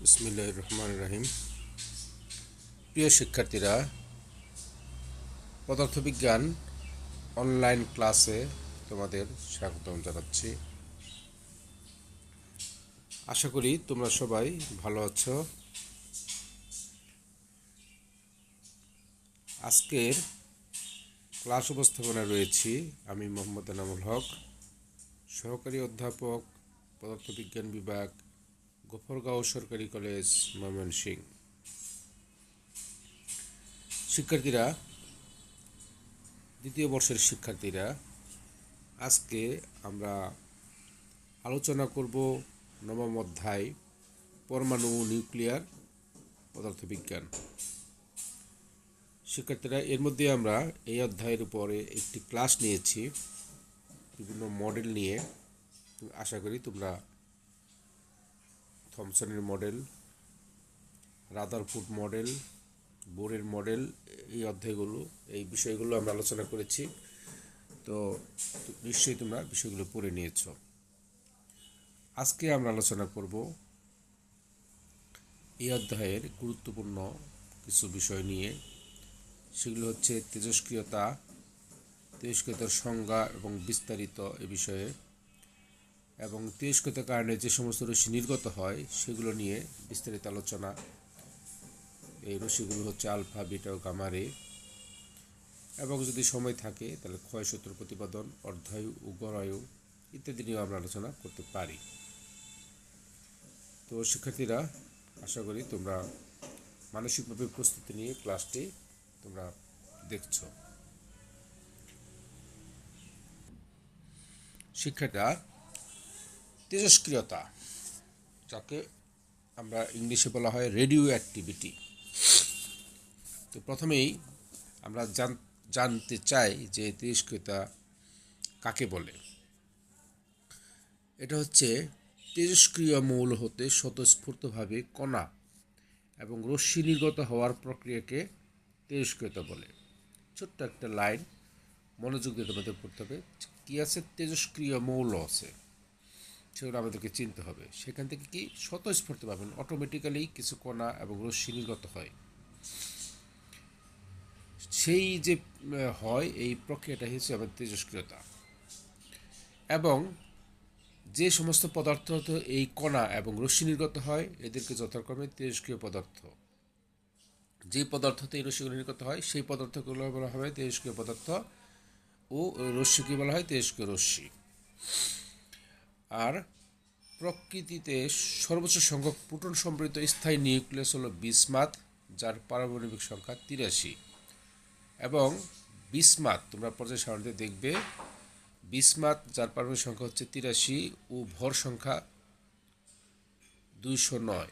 বিসমিল্লাহির রহমানির রহিম। প্রিয় শিক্ষার্থীরা, পদার্থবিজ্ঞান অনলাইন ক্লাসে তোমাদের স্বাগতম জানাচ্ছি। আশা করি তোমরা সবাই ভালো আছো। আজকের ক্লাস উপস্থাপনায় রয়েছি আমি মোহাম্মদ এনামুল হক, সহকারী অধ্যাপক, পদার্থবিজ্ঞান বিভাগ, গফরগাঁও সরকারি কলেজ, ময়মনসিংহ। শিক্ষার্থীরা, দ্বিতীয় বর্ষের শিক্ষার্থীরা, আজকে আমরা আলোচনা করব নবম অধ্যায় পরমাণু নিউক্লিয়ার পদার্থবিজ্ঞান। শিক্ষার্থীরা, এর মধ্যে আমরা এই অধ্যায়ের উপরে একটি ক্লাস নিয়েছি বিভিন্ন মডেল নিয়ে। আশা করি তোমরা থমসনের মডেল, রাদারফোর্ড মডেল, বোরের মডেল, এই বিষয়গুলো আমরা আলোচনা করেছি। তো নিশ্চয়ই তোমরা বিষয়গুলো পড়ে নিয়েছ। আজকে আমরা আলোচনা করব এই অধ্যায়ের গুরুত্বপূর্ণ কিছু বিষয় নিয়ে। সেগুলো হচ্ছে তেজস্ক্রিয়তার সংজ্ঞা এবং বিস্তারিত এ বিষয়ে, এবং তেজস্ক্রিয়তার কারণে যে সমস্ত রশ্মি নির্গত হয় সেগুলো নিয়ে বিস্তারিত আলোচনা। এই রশ্মিগুলো হচ্ছে আলফা, বিটা ও গামা রে। এবং যদি সময় থাকে তাহলে ক্ষয়সূত্র প্রতিপাদন, অর্ধায়ু ও গড়ায়ু ইত্যাদি নিয়েও আমরা আলোচনা করতে পারি। তো শিক্ষার্থীরা, আশা করি তোমরা মানসিকভাবে প্রস্তুতি নিয়ে ক্লাসটি তোমরা দেখছ। শিক্ষার্থীরা, তেজস্ক্রিয়তা, যাকে আমরা ইংলিশে বলা হয় রেডিও অ্যাক্টিভিটি। তো প্রথমেই আমরা জানতে চাই যে তেজস্ক্রিয়তা কাকে বলে। এটা হচ্ছে তেজস্ক্রিয় মৌল হতে স্বতঃস্ফূর্তভাবে কণা এবং রশ্মি নির্গত হওয়ার প্রক্রিয়াকে তেজস্ক্রিয়তা বলে। ছোট্ট একটা লাইন মনোযোগ দিয়ে তোমাদের পড়তে হবে। কী আছে? তেজস্ক্রিয় মৌল আছে, সেগুলো আমাদেরকে চিনতে হবে। সেখান থেকে কি স্বতঃস্ফূর্তভাবে অটোমেটিক্যালি কিছু কণা এবং রশ্মি নির্গত হয়। সেই যে হয়, এই প্রক্রিয়াটা হচ্ছে আমাদের তেজস্ক্রিয়তা। এবং যে সমস্ত পদার্থ এই কণা এবং রশ্মি নির্গত হয় এদেরকে যথাক্রমে তেজস্ক্রিয় পদার্থ। যে পদার্থতে এই রশ্মিগুলো নির্গত হয় সেই পদার্থগুলো বলা হবে তেজস্ক্রিয় পদার্থ, ও রশ্মিকে বলা হয় তেজস্ক্রিয় রশ্মি। আর প্রকৃতিতে সর্বোচ্চ সংখ্যক প্রোটন সমৃদ্ধ স্থায়ী নিউক্লিয়াস হলো বিসমাথ, যার পারমাণবিক সংখ্যা 83। এবং বিসমাথ তোমরা পর্যায় সারণীতে দেখবে, বিসমাথ যার পারমাণবিক সংখ্যা হচ্ছে 83 ও ভর সংখ্যা 209।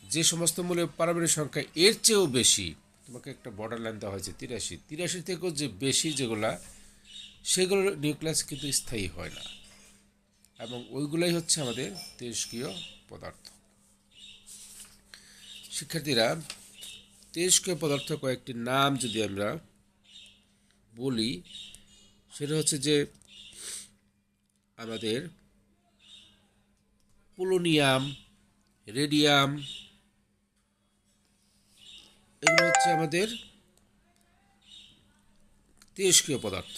যে সমস্ত মূলের পারমাণবিক সংখ্যা এর চেয়েও বেশি, তোমাকে একটা বর্ডার লাইন দেওয়া হয়েছে 83 থেকেও যে বেশি যেগুলা, সেগুলোর নিউক্লিয়াস কিন্তু স্থায়ী হয় না, এবং ওইগুলাই হচ্ছে আমাদের তেজস্ক্রিয় পদার্থ। শিক্ষার্থীরা, তেজস্ক্রিয় পদার্থ কয়েকটি নাম যদি আমরা বলি, সেটা হচ্ছে যে আমাদের পোলোনিয়াম, রেডিয়াম, এগুলো হচ্ছে আমাদের তেজস্ক্রিয় পদার্থ।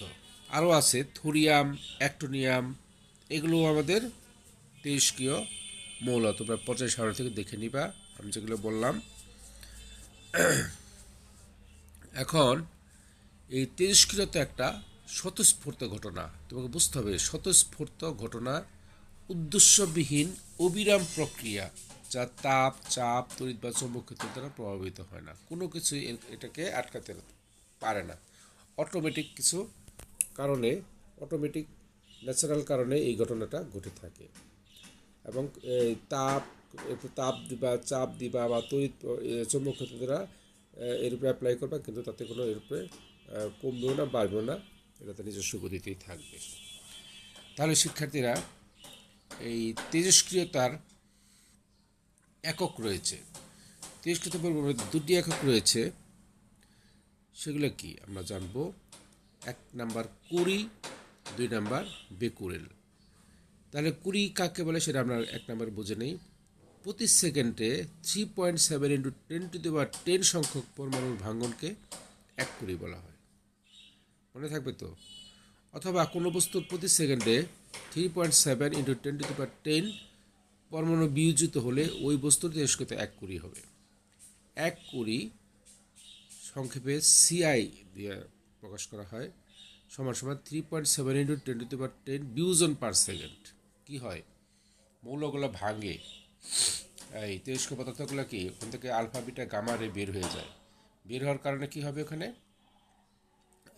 আরও আছে থোরিয়াম, অ্যাক্টোনিয়াম, এগুলো আমাদের তেজস্ক্রিয় মৌল। তোমরা পর্যায় সারণী থেকে দেখে নিবা আমি যেগুলো বললাম। এখন এই তেজস্ক্রিয়তা একটা স্বতঃস্ফূর্ত ঘটনা। তোমাকে বুঝতে হবে, স্বতঃস্ফূর্ত ঘটনা, উদ্দেশ্যবিহীন অবিরাম প্রক্রিয়া, যা তাপ, চাপ, তড়িৎ বা চৌম্বক ক্ষেত্র দ্বারা প্রভাবিত হয় না। কোনো কিছুই এটাকে আটকাতে পারে না। অটোমেটিক কিছু কারণে, অটোমেটিক ন্যাচারাল কারণে এই ঘটনাটা ঘটে থাকে। এবং তাপ দিবা, চাপ দিবা বা তড়িৎ চৌম্বক ক্ষেত্র দ্বারা এর উপরে অ্যাপ্লাই করবা, কিন্তু তাতে কোনো এর উপরে কমবেও না, বাড়বেও না, এটা তার নিজস্ব গতিতেই থাকবে। তাহলে শিক্ষার্থীরা, এই তেজস্ক্রিয়তার একক রয়েছে। তেজস্ক্রিয়তা বলতে দুটি একক রয়েছে। সেগুলো কি আমরা জানব। 1 নাম্বার কুরি, 2 নাম্বার বেকুরেল। তাহলে কুরি কাকে বলে সেটা আমরা 1 নাম্বার বুঝে নেই। প্রতি সেকেন্ডে 3.7 ইন্টু 10 সংখ্যক পরমাণুর ভাঙ্গনকে 1 কুড়ি বলা হয়। মনে থাকবে তো? অথবা কোনো বস্তুর প্রতি সেকেন্ডে 3.7 ইন্টু 10 পরমাণু বিয়োজিত হলে ওই বস্তুর তেজস্ক্রিয়তা 1 কুড়ি হবে। 1 কুড়ি সংক্ষেপে সিআই দিয়ে প্রকাশ করা হয়, সমান সমান 3.7 ইন্টু 10 বিউজন পার সেকেন্ড। কি হয়? মৌলগুলো ভাঙে, এই তেজস্ক্রিয় পদার্থগুলো কি ওখান থেকে আলফা বিটা গামা রে বের হয়ে যায়। বের হওয়ার কারণে কি হবে? ওখানে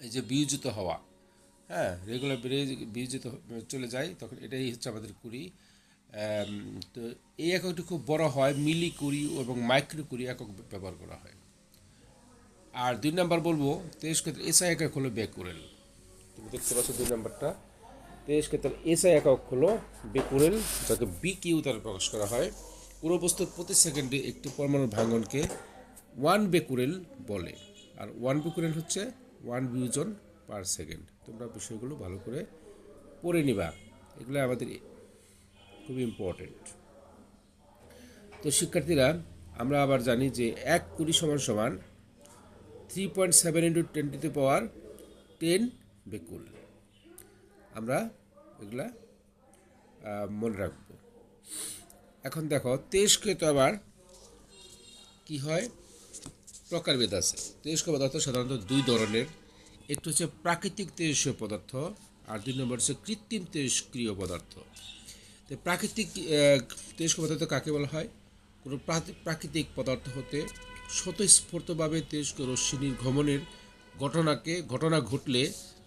এই যে বিয়োজিত হওয়া, হ্যাঁ, রেগুলার বিয়োজিত চলে যায়, তখন এটাই হচ্ছে আমাদের কুড়ি। তো এই এককটি খুব বড় হয়, মিলি কুড়ি এবং মাইক্রো কুড়ি একক ব্যবহার করা হয়। আর 2 নাম্বার বলবো, তেজস্ক্রিয়তার এসআই একক হলো বেকুরেল। তুমি দেখতে পাচ্ছ 2 নাম্বারটা, তেজস্ক্রিয়তার এসআই একক হলো বেকুরেল, যাকে বিকিউ দ্বারা প্রকাশ করা হয়। কোনো বস্তুর প্রতি সেকেন্ডে একটি পরমাণুর ভাঙনকে 1 বেকুরেল বলে, আর 1 বেকুরেল হচ্ছে 1 বিউজন পার সেকেন্ড। তোমরা বিষয়গুলো ভালো করে পড়ে নিবা, এগুলো আমাদের খুব ইম্পর্টেন্ট। তো শিক্ষার্থীরা, আমরা আবার জানি যে 1 কুড়ি সমান সমান 3.7 ইন্টু 10 বেকুল। আমরা এগুলা মনে রাখবো। এখন দেখো, তেজস্ক্রিয়তা আবার কি হয়, প্রকারভেদ আছে। তেজস্ক্রিয় পদার্থ সাধারণত 2 ধরনের, একটি হচ্ছে প্রাকৃতিক তেজস্ক্রিয় পদার্থ, আর 2 নম্বর হচ্ছে কৃত্রিম তেজস্ক্রিয় পদার্থ। তো প্রাকৃতিক তেজস্ক্রিয় পদার্থ কাকে বলা হয়? কোনো প্রাকৃতিক পদার্থ হতে স্বতঃস্ফূর্তভাবে তেজস্ক্রিয় রশ্মি নির্গমনের ঘটনা ঘটলে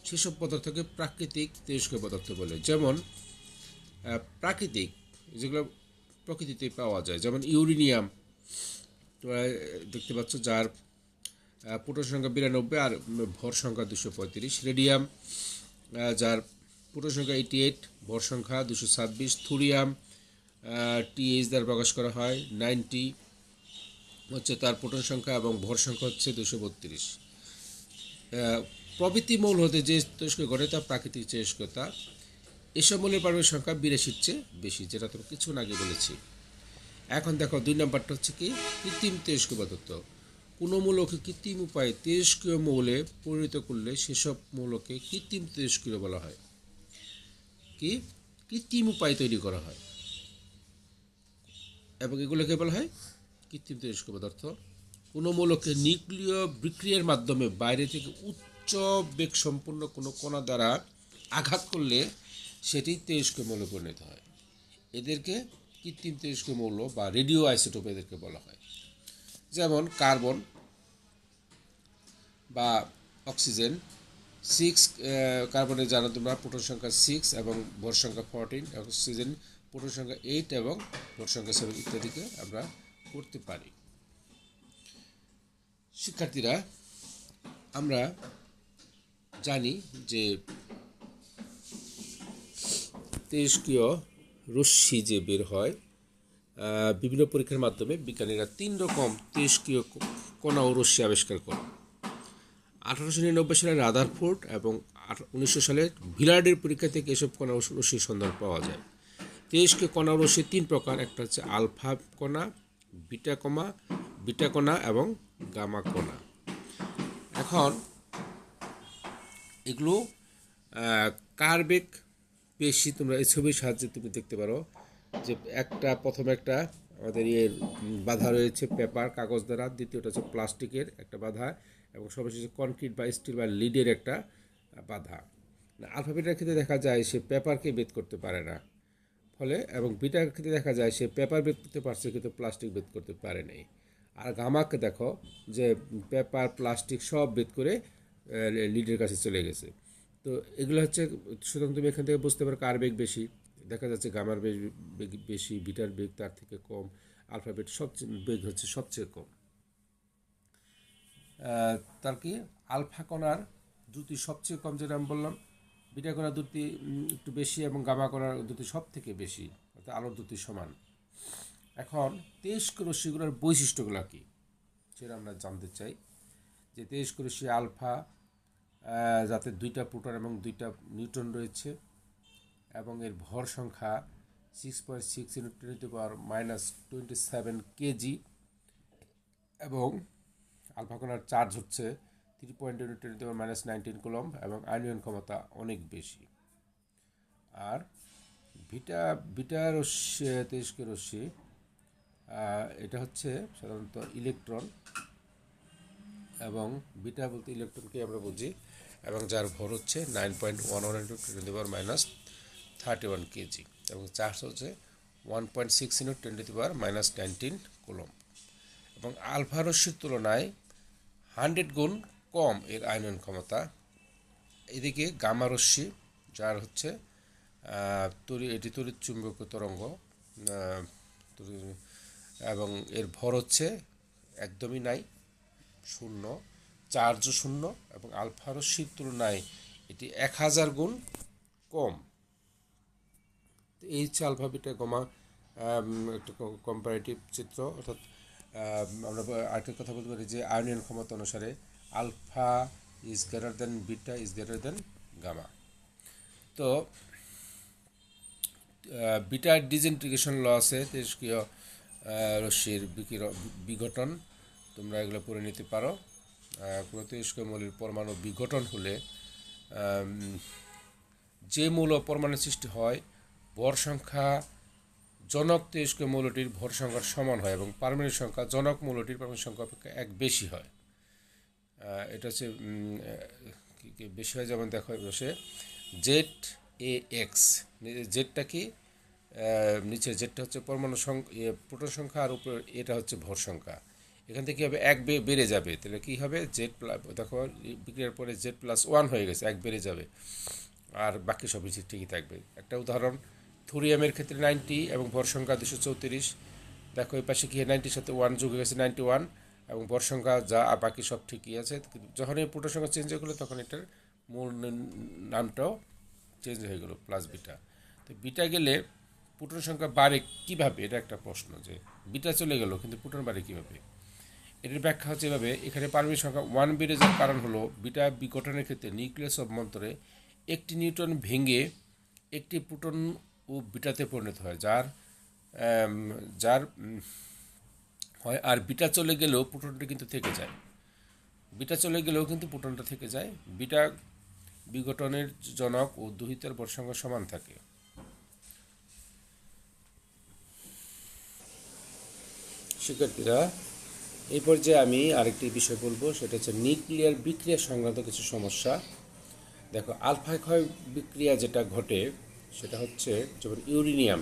সেসব পদার্থকে প্রাকৃতিক তেজস্ক্রিয় পদার্থ বলে। যেমন প্রাকৃতিক, যেগুলো প্রকৃতিতে পাওয়া যায়, যেমন ইউরেনিয়াম, তোমরা দেখতে পাচ্ছ, যার প্রোটন সংখ্যা 92 আর ভর সংখ্যা 235। রেডিয়াম, যার প্রোটন সংখ্যা 88, ভর সংখ্যা 226। থুরিয়াম টিএইচ দ্বারা প্রকাশ করা হয়, 90 হচ্ছে তার প্রোটন সংখ্যা এবং ভর সংখ্যা হচ্ছে 232। প্রভৃতি মৌল হতে যে তেজস্ক্রিয় ঘটে তা প্রাকৃতিক তেজস্ক্রিয়তা। এসব মৌলের পারমাণবিক সংখ্যা 82-র চেয়ে বেশি, যেটা তুমি কিছুক্ষণ আগে বলেছি। এখন দেখো 2 নম্বরটা হচ্ছে কি, কৃত্রিম তেজস্ক্রিয় পদার্থ। কোনো মৌলকে কৃত্রিম উপায়ে তেজস্ক্রিয় মৌলে পরিণত করলে সেসব মৌলকে কৃত্রিম তেজস্ক্রিয় বলা হয়। কি? কৃত্রিম উপায়ে তৈরি করা হয়, এবং এগুলোকে বলা হয় কৃত্রিম তেজস্ক্রিয় পদার্থ। কোনো মৌলকে নিউক্লিয় বিক্রিয়ার মাধ্যমে বাইরে থেকে উচ্চ বেগ সম্পন্ন কোনো কণা দ্বারা আঘাত করলে সেটি তেজস্ক্রিয় মৌলে পরিণত হয়। এদেরকে কৃত্রিম তেজস্ক্রিয় মৌল বা রেডিও আইসোটোপ এদেরকে বলা হয়। যেমন কার্বন বা অক্সিজেন, 6 কার্বনের জানো তোমরা প্রোটন সংখ্যা 6 এবং ভর সংখ্যা 14, অক্সিজেন প্রোটন সংখ্যা 8 এবং ভর সংখ্যা 7 ইত্যাদিকে আমরা করতে পারি। শিক্ষার্থীরা, আমরা জানি যে তেজস্ক্রিয় রশ্মি যে বের হয়, বিভিন্ন পরীক্ষার মাধ্যমে বিজ্ঞানীরা 3 রকম তেজস্ক্রিয় কণা ও রশ্মি আবিষ্কার করেন। 1899 সালে রাদারফোর্ড এবং 1900 সালে ভিলার্ডের পরীক্ষা থেকে এসব কণা ও রশ্মির সন্ধান পাওয়া যায়। তেজস্ক্রিয় কণা ও রশ্মি 3 প্রকার, একটা হচ্ছে আলফা কণা, বিটা কণা এবং গামা কণা। এখন এগুলো কার বেগ বেশি, তোমরা এই ছবির সাহায্যে তুমি দেখতে পারো যে প্রথমে একটা আমাদের বাধা রয়েছে পেপার, কাগজ দ্বারা, দ্বিতীয়টা হচ্ছে প্লাস্টিকের একটা বাধা, এবং সর্বশেষে কনক্রিট বা স্টিল বা লিডের একটা বাধা। আলফা বিটার ক্ষেত্রে দেখা যায় সে পেপারকে বেদ করতে পারে না, ফলে, এবং বিটার ক্ষেত্রে দেখা যায় সে পেপার বেদ করতে পারছে কিন্তু প্লাস্টিক বেদ করতে পারে নাই। আর গামাকে দেখো যে পেপার প্লাস্টিক সব বেদ করে লিডের কাছে চলে গেছে। তো এগুলো হচ্ছে, সুতরাং তুমি এখান থেকে বুঝতে পারো কার বেগ বেশি। দেখা যাচ্ছে গামার বেগ বেশি, বিটার বেগ তার থেকে কম, আলফাবেট বেগ হচ্ছে সবচেয়ে কম। তার কি আলফা কণার দ্রুতি সবচেয়ে কম, যেটা আমি বললাম, বিটা কণার দ্রুতি একটু বেশি এবং গামা কণার দ্রুতি সব থেকে বেশি, অর্থাৎ আলোর দ্রুতি সমান। এখন তেজস্ক্রিয় রশ্মিগুলোর বৈশিষ্ট্যগুলো কি সেটা আমরা জানতে চাই। যে তেজস্ক্রিয় রশ্মি আলফা, যাতে 2টা প্রোটন এবং 2টা নিউট্রন রয়েছে, এবং এর ভর সংখ্যা 6.6 × 10⁻⁻27 কেজি, এবং আলফা কণার চার্জ হচ্ছে 3.2 × 10⁻19 কুলম্ব, এবং আয়নীয়ন ক্ষমতা অনেক বেশি। আর বিটা রশ্মি, তেজস্ক্রিয় রশ্মি, এটা হচ্ছে সাধারণত ইলেকট্রন, এবং বিটা বলতে ইলেকট্রনকে আমরা বুঝি, এবং যার ভর হচ্ছে 9.11 × 10⁻31 কেজি, এবং চার্জ হচ্ছে 1.6 × 10⁻19 কুলম্ব, এবং আলফা রশ্মির তুলনায় 100 গুণ কম এর আয়নন ক্ষমতা। এদিকে গামা রশ্মি, যার হচ্ছে এটি তড়িৎ চুম্বকীয় তরঙ্গ, এবং এর ভর হচ্ছে একদমই নাই, শূন্য, চার্জও শূন্য, এবং আলফা রশ্মির তুলনায় এটি 1000 গুণ কম। এই হচ্ছে আলফা বিটা গামা একটা কম্পারেটিভ চিত্র। অর্থাৎ আমরা আরেকটা কথা বলতে পারি যে আয়নীয়ন ক্ষমতা অনুসারে alpha is greater than beta is greater than gamma. তো বিটার ডিসইন্টিগ্রেশন ল আছে, তেজস্ক্রিয় রশ্মির বিঘটন, তোমরা এগুলো পড়ে নিতে পারো। কোনো তেজস্ক্রিয় মৌলের পরমাণু বিঘটন হলে যে মৌল পরমাণু সৃষ্টি হয়, ভর সংখ্যা জনক তেজস্ক্রিয় মৌলটির ভর সংখ্যার সমান হয়, এবং পারমাণবিক সংখ্যা জনক মৌলটির পারমাণবিক সংখ্যা অপেক্ষা এক বেশি হয়। এটা হচ্ছে বেশি হয়, যেমন দেখো বসে ZAX, জেডটা কি, নিচে জেডটা হচ্ছে পরমাণু সংখ্যা, প্রোটন সংখ্যা, আর উপরে এটা হচ্ছে ভর সংখ্যা। এখান থেকে কী হবে, এক বেড়ে যাবে, তাহলে কী হবে, জেড প্লাস, দেখো বিক্রিয়ার পরে Z+1 হয়ে গেছে, এক বেড়ে যাবে, আর বাকি সব কিছু ঠিকই থাকবে। একটা উদাহরণ, থোরিয়ামের ক্ষেত্রে 90 এবং ভর সংখ্যা 234, দেখো এই পাশে কি 90-র সাথে 1 যোগ হয়ে গেছে 91, এবং ভর সংখ্যা যা আর বাকি সব ঠিকই আছে। যখন এই প্রোটন সংখ্যা চেঞ্জ হয়ে গেলো, তখন এটার মূল নামটাও চেঞ্জ হয়ে গেলো, প্লাস বিটা। তো বিটা গেলে প্রোটন সংখ্যা বাড়ে কীভাবে, এটা একটা প্রশ্ন, যে বিটা চলে গেল কিন্তু প্রোটন বাড়ে কীভাবে। এটার ব্যাখ্যা হচ্ছে এভাবে, এখানে পারমাণবিক সংখ্যা 1 বেড়ে যাওয়ার কারণ হলো বিটা বিঘটনের ক্ষেত্রে নিউক্লিয়াস অভ্যন্তরে একটি নিউট্রন ভেঙে একটি প্রোটন ও বিটাতে পরিণত হয়, যার হয়। আর বিটা চলে গেলেও প্রোটনটা কিন্তু থেকে যায়, বিটা চলে গেলেও কিন্তু প্রোটনটা থেকে যায়। বিটা বিঘটনের জনক ও দহিতার ভর সংখ্যা সমান থাকে। শিক্ষার্থীরা, এই পর্যায়ে আমি আরেকটি বিষয় বলবো, সেটা হচ্ছে নিউক্লিয়ার বিক্রিয়া সংক্রান্ত কিছু সমস্যা। দেখো, আলফা ক্ষয় বিক্রিয়া যেটা ঘটে সেটা হচ্ছে, যেমন ইউরেনিয়াম,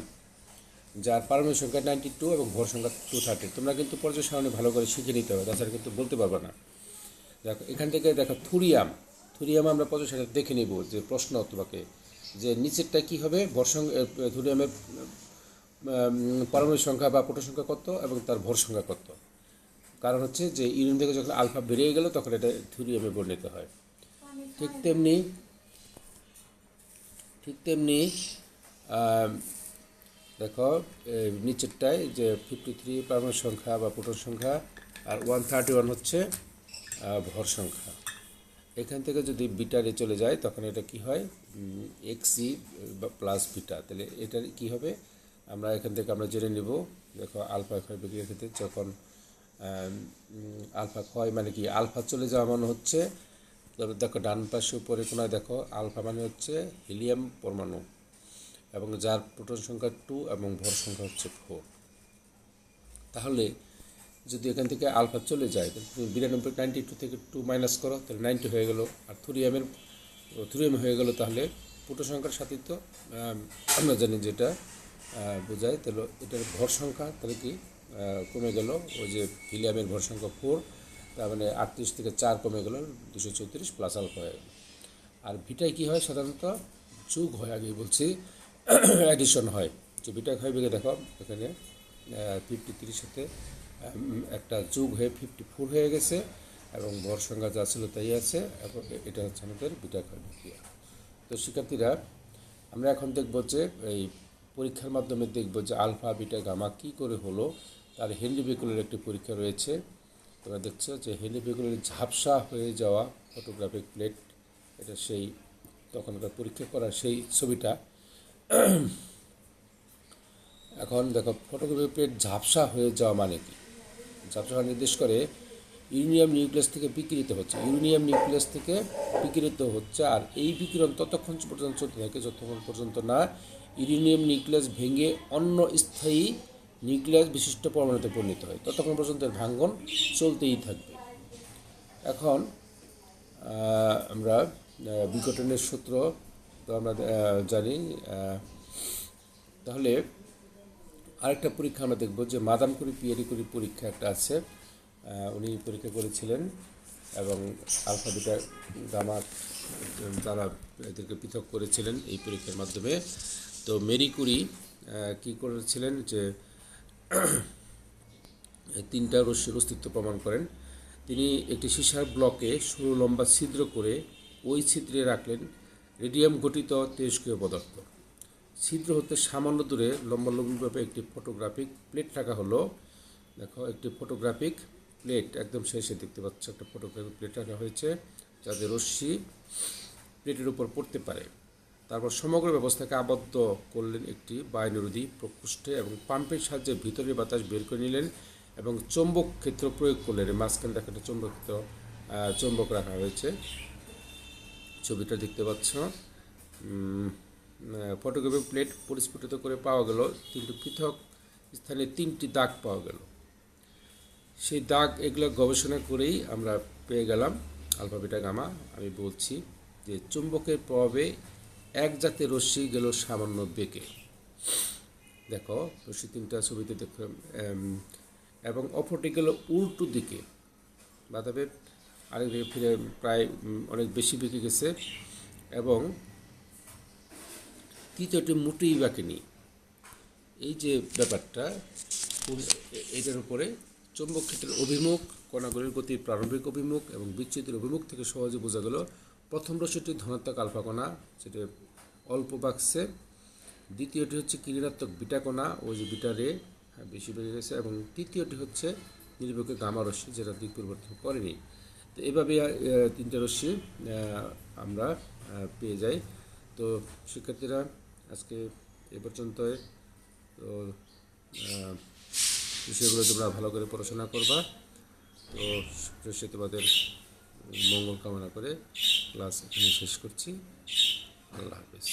যার পারমাণবিক সংখ্যা 92 এবং ভর সংখ্যা 230। তোমরা কিন্তু পর্যায় সারণী ভালো করে শিখে নিতে হবে, তাছাড়া কিন্তু বলতে পারবে না। দেখো এখান থেকে দেখো থুরিয়াম আমরা পর্যায় সারণী দেখে নিব, যে প্রশ্ন তোমাকে যে নিচেরটা কী হবে, ভর সংখ্যা, থুরিয়ামের পারমাণবিক সংখ্যা বা প্রোটন সংখ্যা কত এবং তার ভর সংখ্যা কত। কারণ হচ্ছে যে ইউরেনিয়াম থেকে যখন আলফা বেরিয়ে গেল, তখন এটা থুরিয়ামে পরিণত হয়। ঠিক তেমনি দেখো নিচেরটায় যে 53 পারমাণবিক সংখ্যা বা প্রোটন সংখ্যা, আর 131 হচ্ছে ভর সংখ্যা। এখান থেকে যদি বিটারে চলে যায়, তখন এটা কি হয়, XE প্লাস বিটা। তাহলে এটার কি হবে, আমরা এখান থেকে আমরা জেনে নিব। দেখো আলফা ক্ষয় বিক্রিয়ার ক্ষেত্রে যখন আলফা ক্ষয় মানে কি, আলফা চলে যাওয়া মানে হচ্ছে, দেখো ডান পাশে উপরে কোনায় দেখো, আলফা মানে হচ্ছে হিলিয়াম পরমাণু, এবং যার প্রোটন সংখ্যা 2 এবং ভর সংখ্যা হচ্ছে 4। তাহলে যদি এখান থেকে আলফা চলে যায়, তুমি 92 থেকে 2 মাইনাস করো, তাহলে 90 হয়ে গেল। আর থুরিয়াম হয়ে গেল। তাহলে প্রোটন সংখ্যার সাথে তো আমরা জানি যেটা বোঝায়, তাহলে এটার ভর সংখ্যা তাহলে কি কমে গেল, ওই যে হিলিয়ামের ভর সংখ্যা 4, তার মানে 38 থেকে 4 কমে গেল, 234 প্লাস আলফা হয়ে গেল। আর বিটায় কী হয়, সাধারণত যোগ হয়, আগে বলছি অ্যাডিশন হয়। যে বিটা ক্ষয় বেগে দেখো এখানে 53 সাথে একটা যোগ হয়ে 54 হয়ে গেছে, এবং ভর সংখ্যা যা ছিল তাই আছে, এবং এটা হচ্ছে আমাদের বিটা ক্ষয় বিক্রিয়া। তো শিক্ষার্থীরা, আমরা এখন দেখব যে এই পরীক্ষার মাধ্যমে দেখব যে আলফা বিটা গামা কী করে হলো। তার হেনরি বেকুলার একটি পরীক্ষা রয়েছে। তোমরা দেখছো যে হেনরি বেকুলারের ঝাপসা হয়ে যাওয়া ফটোগ্রাফিক প্লেট, এটা সেই তখনকার পরীক্ষা করার সেই ছবিটা। এখন দেখো ফটোগ্রাফি প্লেট ঝাপসা হয়ে যাওয়া মানে কি? ঝাপসা হওয়া নির্দেশ করে ইউরেনিয়াম নিউক্লিয়াস থেকে বিকিরিত হচ্ছে, ইউরেনিয়াম নিউক্লিয়াস থেকে বিকিরিত হচ্ছে। আর এই বিকিরণ ততক্ষণ পর্যন্ত চলতে থাকে যতক্ষণ পর্যন্ত না ইউরেনিয়াম নিউক্লিয়াস ভেঙে অন্য স্থায়ী নিউক্লিয়াস বিশিষ্ট পরমাণুতে পরিণত হয়, ততক্ষণ পর্যন্ত এর ভাঙ্গন চলতেই থাকবে। এখন আমরা বিঘটনের সূত্র তো আমরা জানি। তাহলে আরেকটা পরীক্ষা আমরা দেখব যে মাদাম কুরি পিয়েরি কুরি পরীক্ষা একটা আছে, উনি পরীক্ষা করেছিলেন এবং আলফা বিটা গামা তারা এদেরকে পৃথক করেছিলেন এই পরীক্ষার মাধ্যমে। তো মেরি কুরি কী করেছিলেন যে তিনটা রশ্মির অস্তিত্ব প্রমাণ করেন। তিনি একটি সীসার ব্লকে সরু লম্বা ছিদ্র করে ওই ছিদ্রে রাখলেন রেডিয়াম গঠিত তেজস্ক্রিয় পদার্থ। ছিদ্র হতে সামান্য দূরে লম্বালম্বিভাবে একটি ফটোগ্রাফিক প্লেট রাখা হলো। দেখো একটি ফটোগ্রাফিক প্লেট একদম শেষে দেখতে পাচ্ছ, একটা ফটোগ্রাফিক প্লেট রাখা হয়েছে যাতে রশ্মি প্লেটের উপর পড়তে পারে। তারপর সমগ্র ব্যবস্থাকে আবদ্ধ করলেন একটি বায়ুনিরোধী প্রকোষ্ঠে এবং পাম্পের সাহায্যে ভিতরের বাতাস বের করে নিলেন এবং চৌম্বক ক্ষেত্র প্রয়োগ করলেন। মাঝখানে দেখা একটা চৌম্বক রাখা হয়েছে, ছবিটা দেখতে পাচ্ছ। ফটোগ্রাফিক প্লেট পরিস্ফুটিত করে পাওয়া গেল তিনটি পৃথক স্থানে তিনটি দাগ পাওয়া গেল। সেই দাগ এগুলো গবেষণা করেই আমরা পেয়ে গেলাম আলফা বিটা গামা। আমি বলছি যে চুম্বকের প্রভাবে এক জাতের রশ্মি গেল সামান্য বেঁকে, দেখো রশ্মি তিনটা ছবিতে দেখলাম, এবং অপরটি গেল উল্টো দিকে বাতাবে আরেক দিকে ফিরে প্রায় অনেক বেশি বেঁকে গেছে, এবং তৃতীয়টি মোটেই বাঁকেনি। এই যে ব্যাপারটা, এটার উপরে চৌম্বক ক্ষেত্রের অভিমুখ, কণাগুলির গতির প্রারম্ভিক অভিমুখ এবং বিচ্যুতির অভিমুখ থেকে সহজে বোঝা গেল প্রথম রশ্মিটি ধনাত্মক আলফা কণা, সেটা অল্প বাঁকছে। দ্বিতীয়টি হচ্ছে ঋণাত্মক বিটা কণা, ওই যে বিটা রে বেশি বেড়ে গেছে, এবং তৃতীয়টি হচ্ছে নিরপেক্ষ গামা রশ্মি যেটা দিক পরিবর্তন করেনি। তো এইভাবে তিনটে রশ্মি আমরা পেয়ে যাই। তো শিক্ষার্থীরা আজকে এ পর্যন্ত। তো বিষয়গুলো তোমরা ভালো করে পড়াশোনা করবা। তো সে তোমাদের মঙ্গল কামনা করে ক্লাস এখানে শেষ করছি। আল্লাহ হাফেজ।